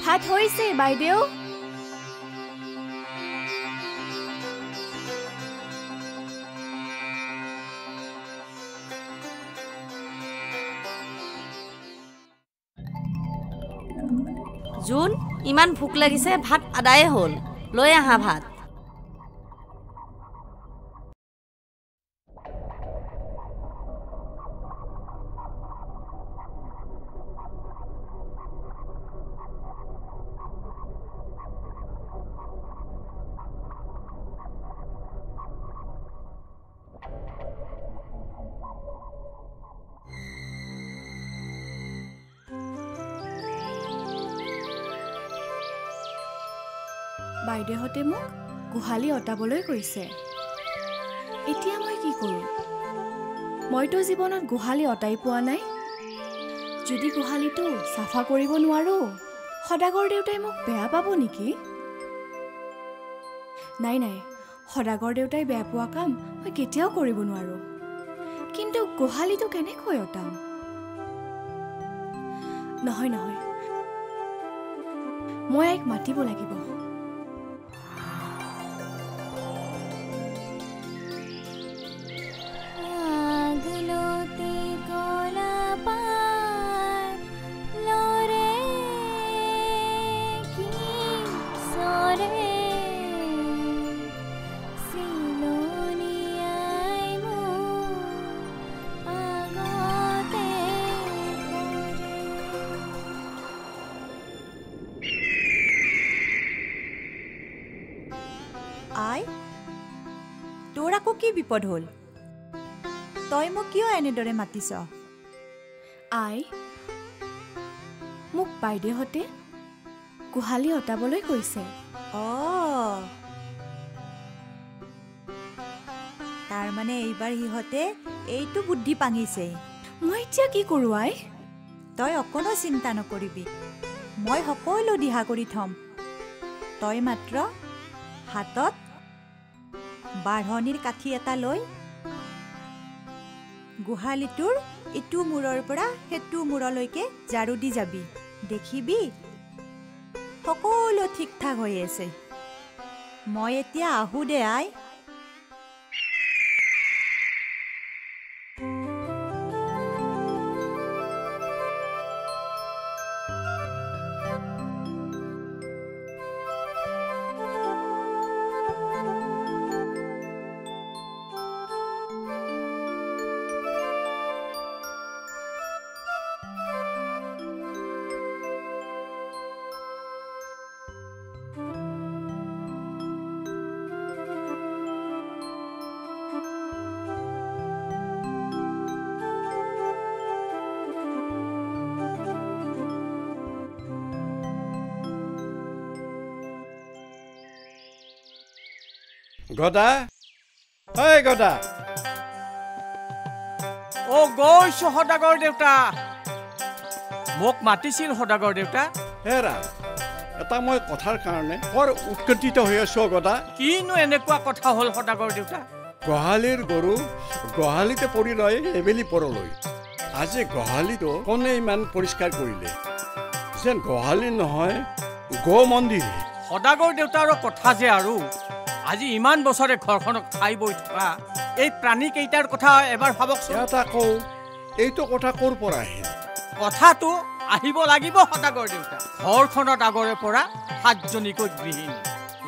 ভাত হৈছে বাইদেউ। জোন ইমান ভোক লাগিছে, ভাত আদায়ে হ'ল, লৈ আহা ভাত। বাইদেউহঁতে মোক গোহালি অটাবলৈ কৈছে। এতিয়া মই কি কৰোঁ? মইতো জীৱনত গোহালি অটাই পোৱা নাই। যদি গোহালিটো চাফা কৰিব নোৱাৰোঁ, সদাগৰ দেউতাই মোক বেয়া পাব নেকি? নাই নাই, সদাগৰ দেউতাই বেয়া পোৱা কাম মই কেতিয়াও কৰিব নোৱাৰোঁ। কিন্তু গোহালিটো কেনেকৈ অটাম? নহয় নহয়, মই এক মাতিব লাগিব। আই, তোৰ আকৌ কি বিপদ হ'ল? তই মোক কিয় এনেদৰে মাতিছ? আই, মোক বাইদেউহঁতে গোহালি অটাবলৈ কৈছে। তাৰমানে এইবাৰ সিহঁতে এইটো বুদ্ধি পাঙিছে। মই এতিয়া কি কৰোঁ আই? তই অকণো চিন্তা নকৰিবি, মই সকলো দিহা কৰি থ'ম। তই মাত্ৰ হাতত বাঢ়নিৰ কাঠি এটা লৈ গোহালিটোৰ ইটো মূৰৰ পৰা সেইটো মূৰলৈকে ঝাৰু দি যাবি। দেখিবি সকলো ঠিক ঠাক হৈ আছে। মই এতিয়া আহোঁ দে আই। গদা, ঐ গদা। অ' গৈছো সদাগৰ দেউতা। মোক মাতিছিল সদাগৰ দেউতা। হেৰা, এটা মই কথাৰ কাৰণে বৰ উৎকণ্ঠিত হৈ আছো গদা। কিনো এনেকুৱা কথা হ'ল সদাগৰ দেউতা? গোহালিৰ গৰু গোহালিতে পৰি ৰয় এবেলি পৰলৈ। আজি গোহালিটো কোনে ইমান পৰিষ্কাৰ কৰিলে? যেন গোহালি নহয়, গো মন্দিৰ। সদাগৰ দেউতাৰ কথা যে আৰু আজি ইমান বছৰে ঘৰখনক খাই বৈ থকা এই প্ৰাণীকেইটাৰ কথা এবাৰ ভাবকচোন। এটা কওঁ, এইটো কথা ক'ৰ পৰা আহিল? কথাটো আহিব লাগিব সদাগৰ দেউতা। ঘৰখনত আগৰে পৰা 7জনীকৈ গৃহিণী,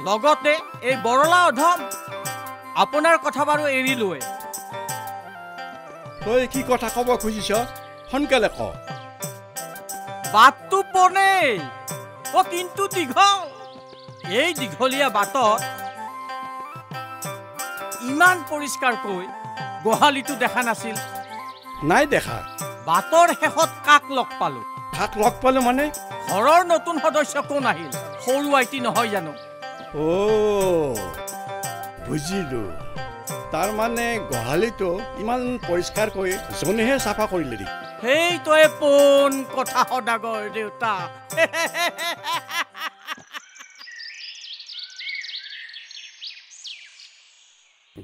লগতে এই বৰলা অধম আপোনাৰ কথা বাৰু এৰিলোৱে। তই কি কথা ক'ব খুজিছ সোনকালে ক। বাটটো পনেই কিন্তু দীঘল। এই দীঘলীয়া বাটত ইমান পৰিষ্কাৰকৈ গোহালিটো দেখা নাছিল। নাই দেখা। বাটৰ শেষত কাক লগ পালো। কাক লগ পালো মানে? ঘৰৰ নতুন সদস্য কোন আহিল? সৰু আইটি নহয় জানো? বুজিলো। তাৰমানে গোহালিটো ইমান পৰিষ্কাৰকৈ জনেহে চাফা কৰিলে নেকি? সেইটোৱে পোন কথা সদাগৰ দেউতা।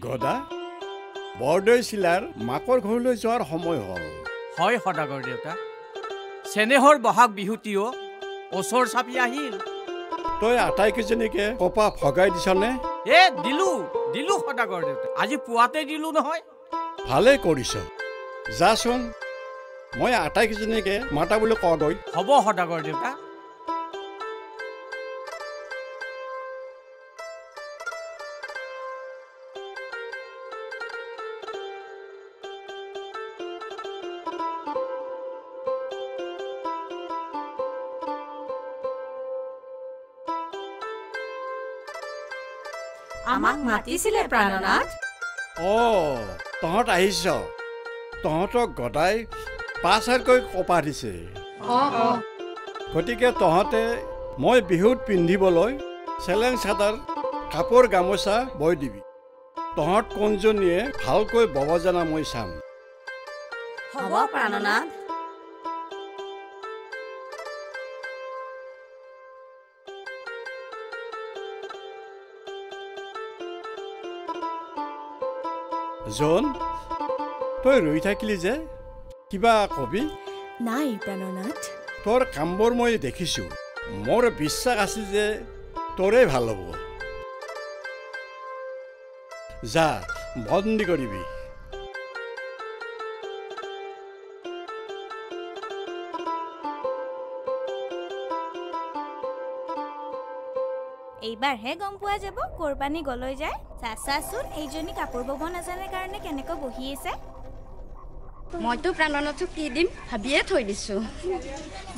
গদা, বৰদৈ চিলাৰ মাকৰ ঘৰলৈ যোৱাৰ সময় হ'ল। হয় সদাগৰ দেউতা। চেনেহৰ বহাগ বিহুটিও ওচৰ চাপি আহিল। তই আটাইকেইজনীকে কপা ভগাই দিছনে? দিলো সদাগৰ দেউতা। আজি পুৱাতে দিলো নহয়। ভালেই কৰিছ। যাচোন, মই আটাইকেইজনীকে মাতা বুলি কওঁগৈ। হ'ব সদাগৰ দেউতা। আমাক মাতিছিলে প্ৰাণনাথ। তহঁত আহিছ। তহঁতক গদাই পাছাৰকৈ কপা দিছে। গতিকে তহঁতে মই বিহুত পিন্ধিবলৈ চেলেং চাদৰ কাপোৰ গামোচা বৈ দিবি। তহঁত কোনজনীয়ে ভালকৈ বব জানা মই চাম। হ'ব প্ৰাণনাথ। জন, তই ৰৈ থাকিলি যে, কিবা কবি? নাই প্ৰাণনাথ। তোৰ কামবোৰ মই দেখিছোঁ। মোৰ বিশ্বাস আছে যে তোৰে ভাল হ'ব। যা, বন্দী কৰিবি। এইবাৰহে গম পোৱা যাব কোৰবানী গলৈ যায়। চাচোন, এইজনী কাপোৰ বব নাজানে কাৰণে কেনেকৈ বহি আছে। মইতো প্ৰাণনাথক কি দিম ভাবিয়ে থৈ দিছো।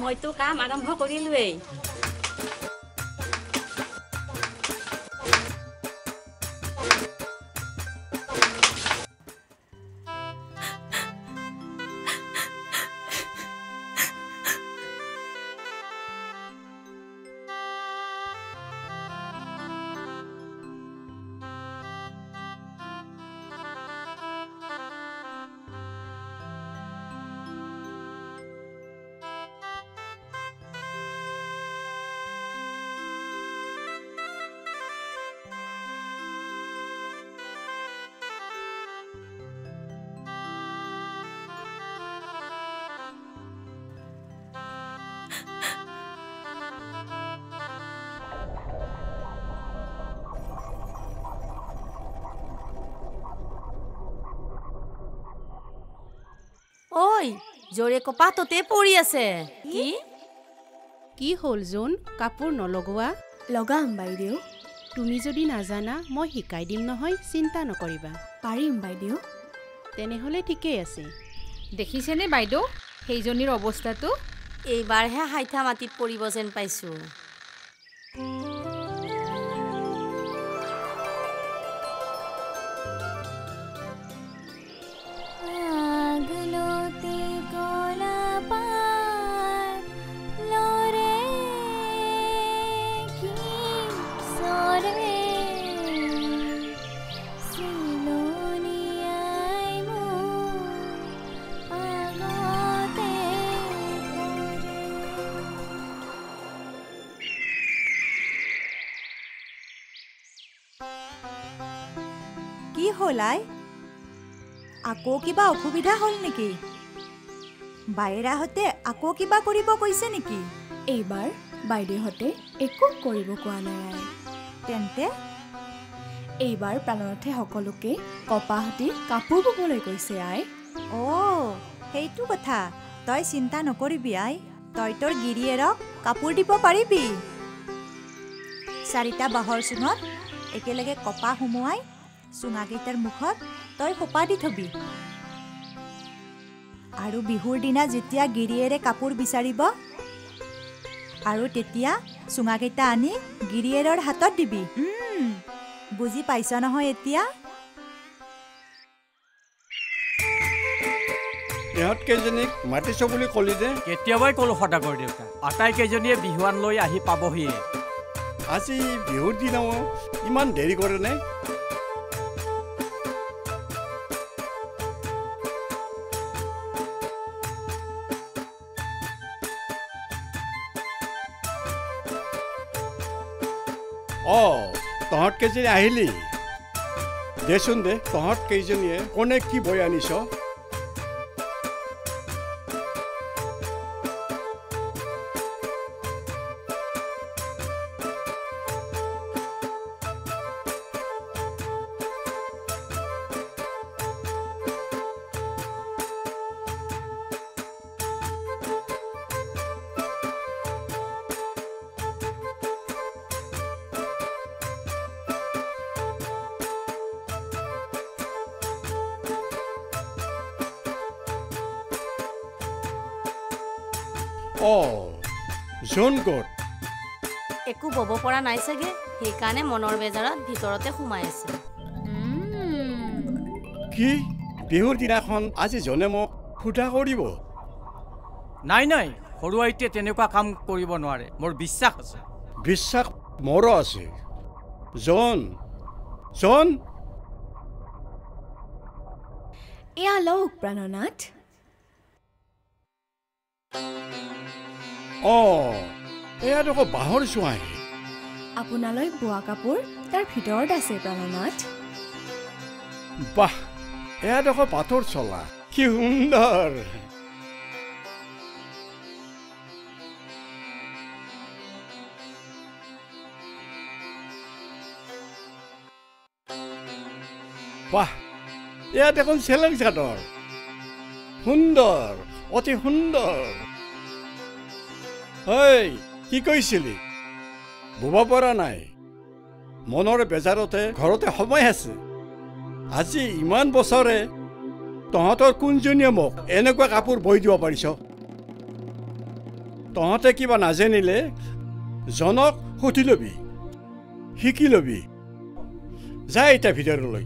মইতো কাম আৰম্ভ কৰিলোৱেই। ঐ, জোৰে কপাততে পৰি আছে। কি হ'ল জোন? কাপোৰ নলগোৱা? লগাম বাইদেউ। তুমি যদি নাজানা মই শিকাই দিম নহয়, চিন্তা নকৰিবা। পাৰিম বাইদেউ। তেনেহ'লে ঠিকেই আছে। দেখিছেনে বাইদেউ সেইজনীৰ অৱস্থাটো? এইবাৰহে হাইঠা মাটিত পৰিব যেন পাইছোঁ। কি হ'ল আই? আকৌ কিবা অসুবিধা হ'ল নেকি? বাইৰাহঁতে আকৌ কিবা কৰিব কৈছে নেকি? এইবাৰ বাইদেউহঁতে একো কৰিব কোৱা নাই। তেন্তে এইবাৰ প্ৰাণনাথে সকলোকে কপাহতি কাপোৰ ববলৈ কৈছে আই। সেইটো কথা। তই চিন্তা নকৰিবি আই। তই তোৰ গিৰিয়েৰক কাপোৰ দিব পাৰিবি। 4টা বাঁহৰ চুঙত একেলগে কপাহ সুমুৱাই চুঙাকেইটাৰ মুখত তই সোপা দি থবি আৰু বিহুৰ দিনা যেতিয়া গিৰিয়েৰে কাপোৰ বিচাৰিব আৰু তেতিয়া চুঙাকেইটা আনি গিৰিয়েৰৰ হাতত দিবি বুজি পাইছ নহয় এতিয়া ইহঁতকেইজনীক মাতিছ বুলি ক'লি যে কেতিয়াবাই ক'লো সদাগৰ দেউতা আটাইকেইজনীয়ে বিহুৱান লৈ আহি পাবহিয়ে আজি বিহুৰ দিনাও ইমান দেৰি কৰেনে তহঁতকেইজনী আহিলি দেচোন দে তহঁতকেইজনীয়ে কোনে কি বৈ আনিছ জোন ক'ত একো বব পৰা নাই চাগে সেইকাৰণে মনৰ বেজাৰত ভিতৰতে সোমাই আছে কি বিহুৰ দিনাখন আজি জনে মোক ফুটা কৰিব নাই নাই সৰু আইটিয়ে তেনেকুৱা কাম কৰিব নোৱাৰে মোৰ বিশ্বাস আছে বিশ্বাস মোৰো আছে জন জন এয়া লওক প্ৰাণনাথ এয়া দেখো বাঁহৰ চোৱাই আপোনালৈ বোৱা কাপোৰ তাৰ ভিতৰত আছে প্ৰাণনাথ বাহ এয়া দেখো পাথৰ চলা কি সুন্দৰ বাহ এয়া দেখোন চেলেং চাদৰ সুন্দৰ অতি সুন্দৰ কি কৈছিলি বুব পৰা নাই মনৰ বেজাৰতে ঘৰতে সময় আছে আজি ইমান বছৰে তহঁতৰ কোনজনীয়ে মোক এনেকুৱা কাপোৰ বৈ দিব পাৰিছ তহঁতে কিবা নাজানিলে জনক সুধি ল'বি শিকি ল'বি যা এতিয়া ভিতৰলৈ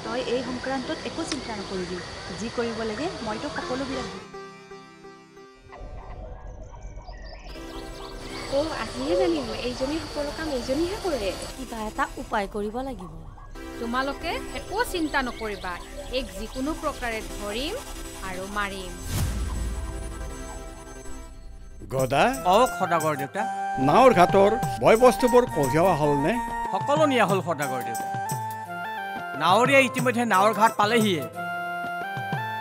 তই এই সংক্ৰান্তত একো চিন্তা নকৰিবি যি কৰিব লাগে মইতো সকলোবিলাক দিম আজিহে জানিলো এইজনী সকলো কাম এইজনীহে কৰে কিবা এটা উপায় কৰিব লাগিব তোমালোকে একো চিন্তা নকৰিবা এক যিকোনো প্ৰকাৰে ধৰিম আৰু মাৰিম গদা সদাগৰ দেউতা নাওৰ ঘাটৰ বয় বস্তুবোৰ কঢ়িওৱা হ'লনে সকলো নিয়া হ'ল সদাগৰ দেউতা নাৱৰীয়া ইতিমধ্যে নাৱৰ ঘাট পালেহিয়ে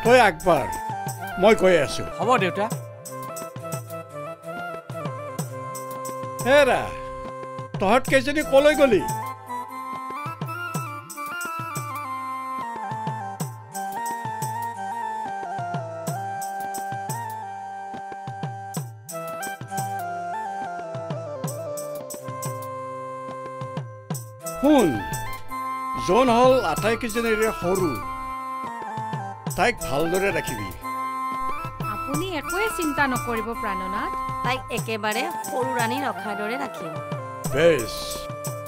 তই আগবাৰ মই কৈ আছো হ'ব দেউতা হেৰা তহঁতকেইজনী কলৈ গলি শুন জন হ'ল আটাইকেইজনীৰে সৰু তাইক ভালদৰে ৰাখিবি আপুনি একোৱে চিন্তা নকৰিব প্ৰাণনাথ তাইক একেবাৰে সৰু ৰাণী ৰখাৰ দৰে ৰাখিম বেছ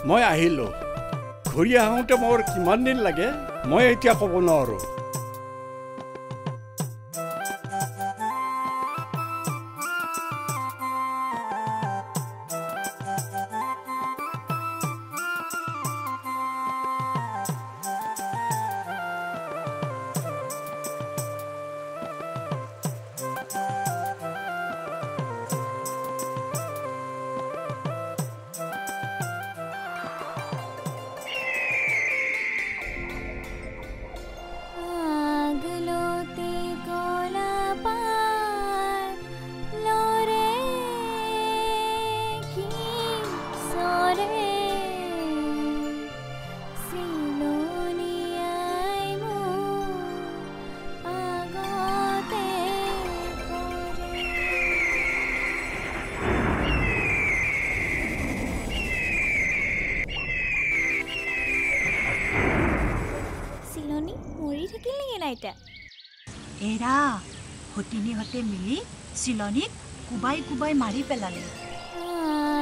মই আহিলো ঘূৰি আহোঁতে মোৰ কিমান দিন লাগে মই এতিয়া ক'ব নোৱাৰো আইতা এৰা সতিনীহঁতে মিলি চিলনীক কোবাই কোবাই মাৰি পেলালে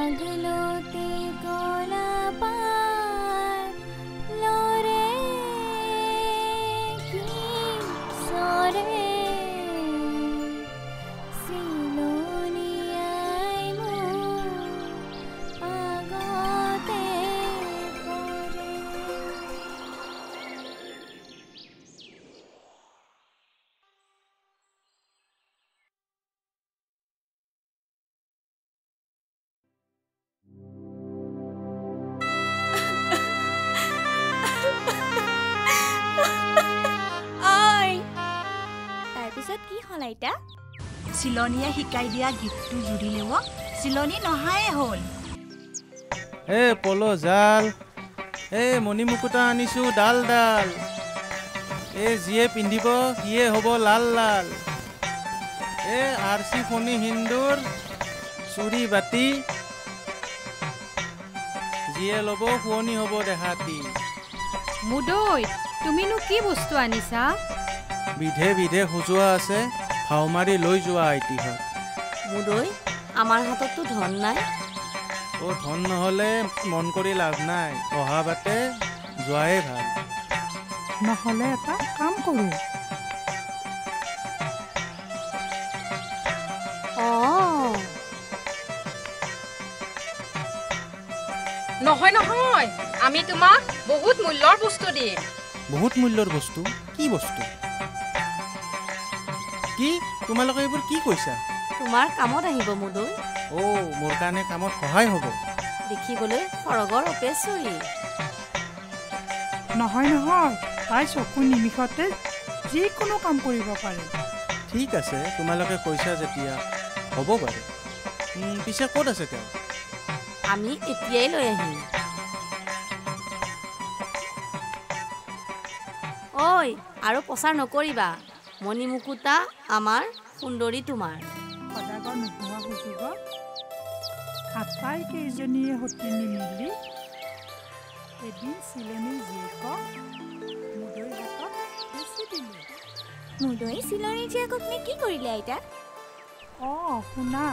আগলতে কলা পাৰ লৰে কি সৰে চিলনীয়াই মোৰ আগতে পৰে তাৰপিছত কি হ'ল আইতা চিলনীয়ে শিকাই দিয়া গীতটো জুৰিলেও চিলনী নহায়ে হ'ল এ পল জাল এ মণিমুকুতা আনিছো ডাল ডাল এ যিয়ে পিন্ধিব সিয়ে হ'ব লাল লাল এ আৰচি ফণি হিন্দুৰ চুৰি বাতি যিয়ে ল'ব শুৱনি হ'ব দেহাতি মুদৈ তুমিনো কি বস্তু আনিছা বিধে বিধে সজোৱা আছে ভাও মাৰি লৈ যোৱা আইটিহঁত মুদৈ আমাৰ হাতততো ধন নাই অ' ধন নহ'লে মন কৰি লাভ নাই অহা বাটে যোৱাই ভাল নহ'লে এটা কাম কৰোঁ নহয় নহয় আমি তোমাক বহুত মূল্যৰ বস্তু দিম বহুত মূল্যৰ বস্তু কি বস্তু কি তোমালোকে এইবোৰ কি কৈছা তোমাৰ কামত আহিব মুদৈ অ' মোৰ কাৰণে কামত সহায় হ'ব দেখিবলৈ সৰগৰ অপেশ্বৰী নহয় নহয় তাই চকু নিমিষতে যিকোনো কাম কৰিব পাৰে ঠিক আছে তোমালোকে কৈছা যেতিয়া হ'ব বাৰু পিছে ক'ত আছে তেওঁ আমি এতিয়াই লৈ আহিম ঐ আৰু প্ৰচাৰ নকৰিবা মণিমুকুতা আমাৰ সুন্দৰী তোমাৰ সদাগৰ নোহোৱা সুযোগ আটাইকেইজনীয়ে সতিনী মিলি এদিন চিলনীৰ জীয়েকক মুদৈৰ হাতত বেচি দিলে মুদৈ চিলনীৰ জীয়েকক নে কি কৰিলে আইতা শুনা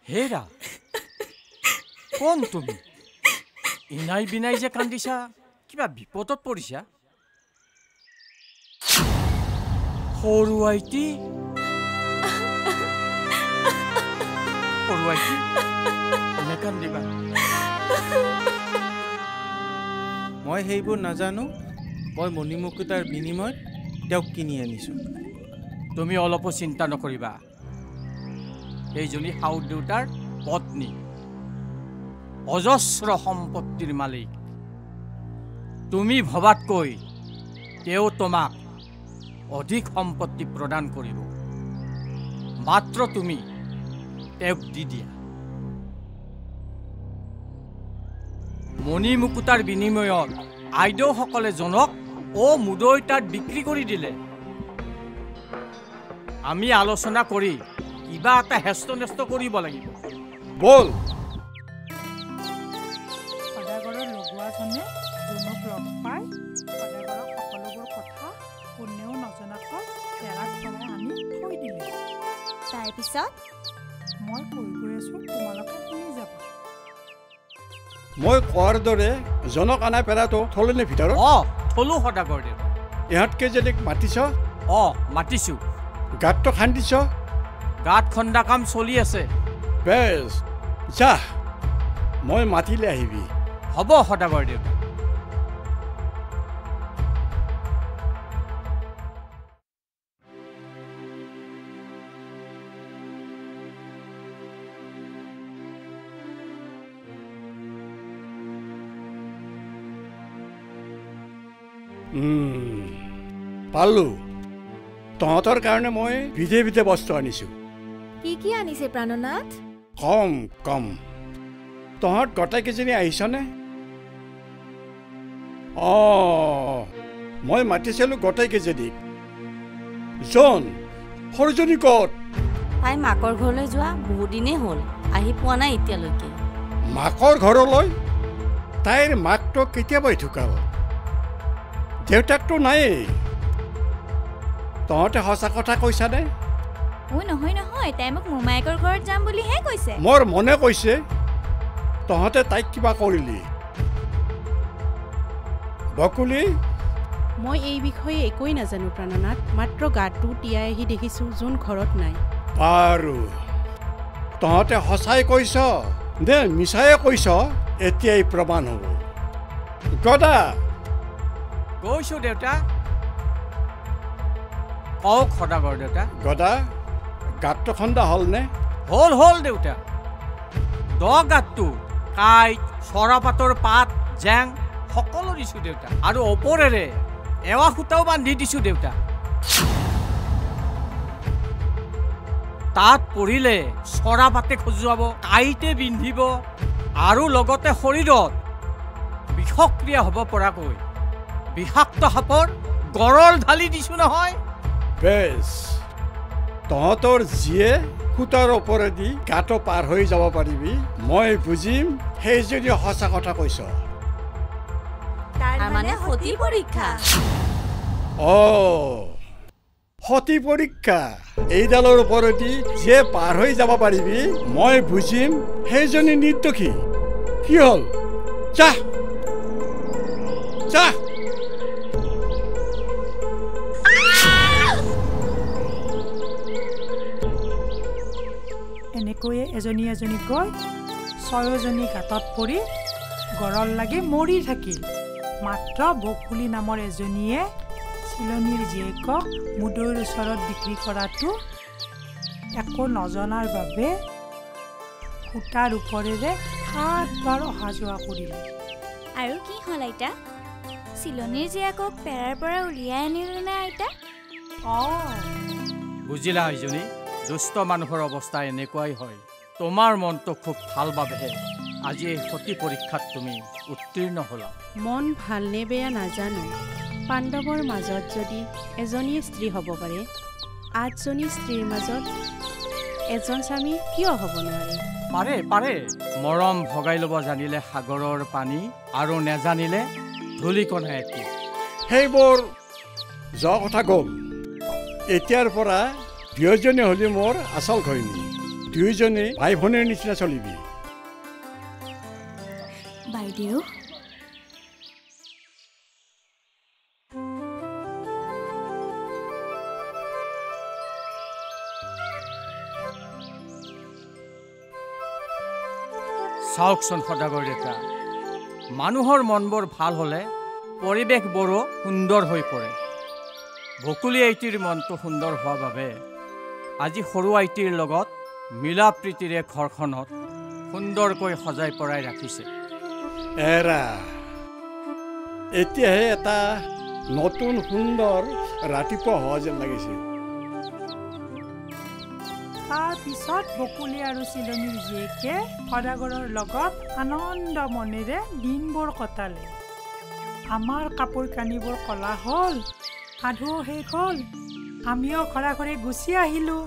হেৰা কোন তুমি ইনাই বিনাই যে কান্দিছা কিবা বিপদত পৰিছা সৰু আইটি কান্দিবা মই সেইবোৰ নাজানো মই মণিমুকুতাৰ বিনিময়ত তেওঁক কিনি আনিছোঁ তুমি অলপো চিন্তা নকৰিবা এইজনী সাউদ দেউতাৰ পত্নী অজস্ৰ সম্পত্তিৰ মালিক তুমি ভবাতকৈ তেওঁ তোমাক অধিক সম্পত্তি প্ৰদান কৰিব মাত্ৰ তুমি তেওঁক দি দিয়া মণি মুকুতাৰ বিনিময়ত আইদেউসকলে জনক মুদৈ তাত বিক্ৰী কৰি দিলে। আমি আলোচনা কৰি কিবা এটা হেষ্ট নেষ্ট কৰিব লাগিব। বল। সদাগৰৰ লগোৱাজনে জনক লগ পাই সদাগৰক সকলোবোৰ কথা কোনেও নজনাকৈ পেৰাত পেলাই আনি থৈ দিলে। তাৰপিছত মই কৈ গৈ আছো, তোমালোকে শুনি যাবা। মই কোৱাৰ দৰে জনক আনা পেৰাটো থলেনে ভিতৰত? থলো সদাগৰ দেৱ। ইহঁতকে যদি মাতিছ? মাতিছো। গাঁতটো খান্দিছ? গাঁত খন্দা কাম চলি আছে। বেছ যা, মই মাতিলে আহিবি। হ'ব সদাগৰ দেৱ। পালো। তহঁতৰ কাৰণে মই বিধে বিধে বস্তু আনিছো। কি কি আনিছে প্ৰাণনাথ? কম কম। তহঁত গোটেইকেইজনী আহিছনে? মই মাতিছিলো গোটেইকেইজনীক। জন সৰুজনী ক'ত? তাই মাকৰ ঘৰলৈ যোৱা বহুত দিনেই হ'ল, আহি পোৱা নাই এতিয়ালৈকে। মাকৰ ঘৰলৈ? তাইৰ মাকটো কেতিয়াবাই ঢুকাল, দেউতাকটো নায়েই। তহঁতে সঁচা কথা কৈছানে? নহয় নহয়, তাই মোক মোমায়েকৰ ঘৰত যাম বুলিহে কৈছে। মোৰ মনে কৈছে তহঁতে তাইক কিবা কৰিলি। বকুলি? মই এই বিষয়ে একোৱেই নাজানো প্ৰাণনাথ। মাত্ৰ গাটো তিয়াই আহি দেখিছো যোন ঘৰত নাই। বাৰু তহঁতে সঁচাই কৈছ দে মিছায়ে কৈছ, এতিয়াই প্ৰমাণ হ'ব। গদা? গৈছো দেউতা। কওক সদাগৰ দেউতা। গদা, গাঁতটো খন্দা হ'লনে? হ'ল দেউতা। গাঁতটো কাইট, চৰাপাতৰ পাত, জেং সকলো দিছো দেউতা, আৰু ওপৰেৰে এৱা সূতাও বান্ধি দিছো দেউতা। তাত পৰিলে চৰাপাতে খজুৱাব, কাইটে বিন্ধিব, আৰু লগতে শৰীৰত বিষক্ৰিয়া হ'ব পৰাকৈ বিষাক্ত সাপৰ গৰল ঢালি দিছো নহয়। বেছ, তহঁতৰ যিয়ে সূতাৰ ওপৰেদি গাঁতো পাৰ হৈ যাব পাৰিবি, মই বুজিম সেই যদি সঁচা কথা কৈছ। তাৰমানে সতী পৰীক্ষা? সতী পৰীক্ষা। এইডালৰ ওপৰেদি যে পাৰ হৈ যাব পাৰিবি, মই বুজিম সেইজনী নিৰ্দোষী। কি হ'ল? যা যা। এনেকৈয়ে এজনী এজনী গৈ 6জনী গাঁতত পৰি গৰল লাগি মৰি থাকিল। মাত্ৰ বকুলি নামৰ এজনীয়ে চিলনীৰ জীয়েকক মুদৈৰ ওচৰত বিক্ৰী কৰাটো একো নজনাৰ বাবে সূতাৰ ওপৰেৰে 7 বাৰ অহা যোৱা কৰিলে। আৰু কি হ'ল আইতা? চিলনীৰ জীয়েকক পেৰাৰ পৰা উলিয়াই আনিলে নে আইতা? বুজিলা এইজনী, দুষ্ট মানুহৰ অৱস্থা এনেকুৱাই হয়। তোমাৰ মনটো খুব ভাল বাবেহে আজি এই সতী পৰীক্ষাত তুমি উত্তীৰ্ণ হ'লা। মন ভালনে বেয়া নাজানো, পাণ্ডৱৰ মাজত যদি এজনী স্ত্ৰী হ'ব পাৰে, 8জনী স্ত্ৰীৰ মাজত এজন স্বামী কিয় হ'ব নোৱাৰে? পাৰে। মৰম ভগাই ল'ব জানিলে সাগৰৰ পানী, আৰু নেজানিলে ধূলিকণা এটি। সেইবোৰ যোৱা কথা গ'ল। এতিয়াৰ পৰা 2জনী হ'লি মোৰ আচল ঘৈণী। 2জনী ভাই ভনীৰ নিচিনা চলিবি। বাইদেউ, চাওকচোন সদাগৰ ডেকা, মানুহৰ মনবোৰ ভাল হ'লে পৰিৱেশবোৰো সুন্দৰ হৈ পৰে। বকুলি আইটিৰ মনটো সুন্দৰ হোৱাৰ বাবে আজি সৰু আইটিৰ লগত মিলা প্ৰীতিৰে ঘৰখনত সুন্দৰকৈ সজাই পৰাই ৰাখিছে। এৰা, এতিয়াহে এটা নতুন সুন্দৰ ৰাতিপুৱা হোৱা যেন লাগিছে। তাৰ পিছত বকুলি আৰু চিলনীৰ জীয়েকে সদাগৰৰ লগত আনন্দ মনেৰে দিনবোৰ কটালে। আমাৰ কাপোৰ কানিবোৰ কলা হ'ল, সাধুও শেষ হ'ল, আমিও ঘৰা ঘৰি গুচি আহিলোঁ।